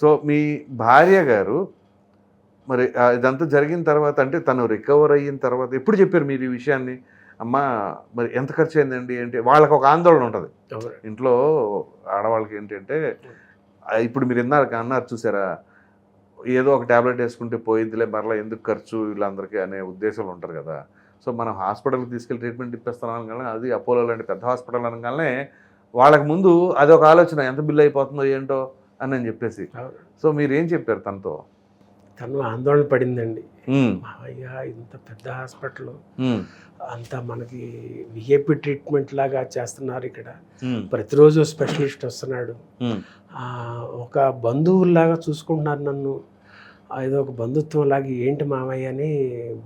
So మీ భార్య గారు మరి ఇదంతా జరిగిన తర్వాత అంటే తను రికవర్ అయిన తర్వాత ఎప్పుడు చెప్పారు మీరు ఈ విషయాన్ని? అమ్మా మరి ఎంత ఖర్చు అయిందండి ఏంటి? వాళ్ళకి ఒక ఆందోళన ఉంటుంది ఇంట్లో ఆడవాళ్ళకి ఏంటంటే, ఇప్పుడు మీరు అన్నారు చూసారా, ఏదో ఒక ట్యాబ్లెట్ వేసుకుంటే పోయిద్దిలే మరలా ఎందుకు ఖర్చు వీళ్ళందరికీ అనే ఉద్దేశంలో ఉంటారు కదా. సో మనం హాస్పిటల్కి తీసుకెళ్ళి ట్రీట్మెంట్ ఇప్పిస్తాం అనగానే, అది అపోలో లాంటి పెద్ద హాస్పిటల్ అనగానే వాళ్ళకి ముందు అదొక ఆలోచన, ఎంత బిల్లు అయిపోతుందో ఏంటో అని చెప్పేసి. సో మీరు ఏం చెప్పారు తనతో? తను ఆందోళన పడిందండి. మావయ్య ఇంత పెద్ద హాస్పిటల్, అంతా మనకి విఐపి ట్రీట్మెంట్ లాగా చేస్తున్నారు ఇక్కడ, ప్రతిరోజు స్పెషలిస్ట్ వస్తున్నాడు, ఒక బంధువులాగా చూసుకుంటున్నారు నన్ను, ఏదో ఒక బంధుత్వం లాగా, ఏంటి మావయ్య అని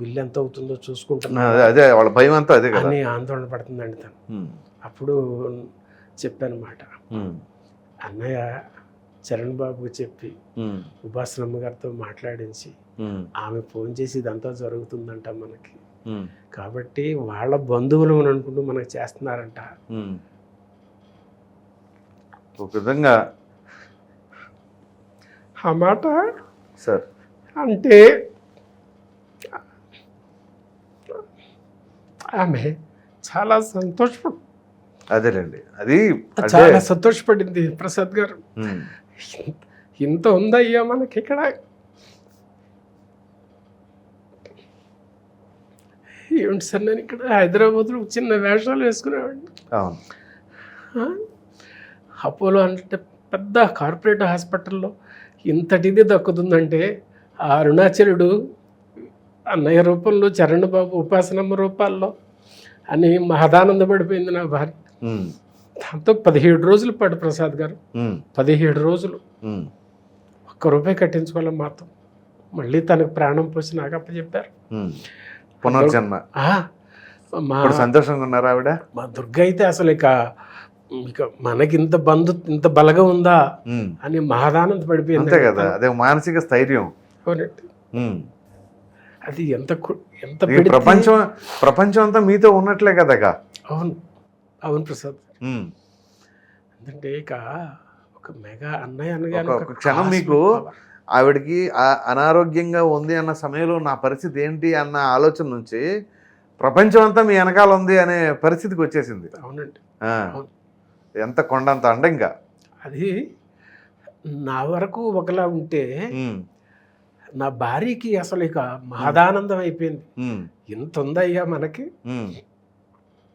బిల్లు ఎంత అవుతుందో చూసుకుంటున్నాను, అదే వాళ్ళ భయం అంతా అదే అని ఆందోళన పడుతుందండి తను. అప్పుడు చెప్పానమాట, అన్నయ్య చరణ్ బాబుకి చెప్పి ఉపాసనమ్మ గారితో మాట్లాడించి ఆమె ఫోన్ చేసి ఇదంతా జరుగుతుందంట మనకి, కాబట్టి వాళ్ళ బంధువులు అని అనుకుంటూ మనకు చేస్తున్నారంట. ఒక విధంగా ఆ మాట సార్ అంటే ఆమె చాలా అదేలేండి, అది చాలా సంతోషపడింది. ప్రసాద్ గారు, ఇంత ఉందయ్యా మనకి ఇక్కడ, ఏమిటి సార్ నేను ఇక్కడ హైదరాబాద్లో చిన్న వేషాలు వేసుకునేవాడిని, అపోలో అంటే పెద్ద కార్పొరేట్ హాస్పిటల్లో ఇంతటిది దక్కుతుందంటే ఆ అరుణాచలుడు అన్నయ్య రూపంలో, చరణ్ బాబు ఉపాసనమ్మ రూపాల్లో అని మహదానందపడిపోయింది నా భార్య. దాంతో 17 రోజుల పాటు ప్రసాద్ గారు, 17 రోజులు ₹1 కట్టించుకోవాలి మాతో. మళ్ళీ తనకు ప్రాణం పోసి నాకు అప్పచెప్పారు. పునర్జన్మ. మా సంతోషంగా ఉన్నారు ఆవిడ. మా దుర్గ అయితే అసలు ఇక మనకి ఇంత బలగా ఉందా అని మహదానంద పడిపోయింది. అంతే కదా, అదే మానసిక స్థైర్యం. అది ఎంత ప్రపంచం అంతా మీతో ఉన్నట్లే కదా. అవును ప్రసాద్. ఎందుకంటే ఇక ఒక మెగా అన్నయ్య అనగానే ఒక క్షణం మీకు ఆవిడకి అనారోగ్యంగా ఉంది అన్న సమయంలో నా పరిస్థితి ఏంటి అన్న ఆలోచన నుంచి ప్రపంచం అంతా మీ వెనకాల ఉంది అనే పరిస్థితికి వచ్చేసింది. అవునండి, ఎంత కొండంత అండ. ఇంకా అది నా వరకు ఒకలా ఉంటే నా భార్యకి అసలు ఇక మహదానందం అయిపోయింది. ఇంత ఉందయ్యా మనకి,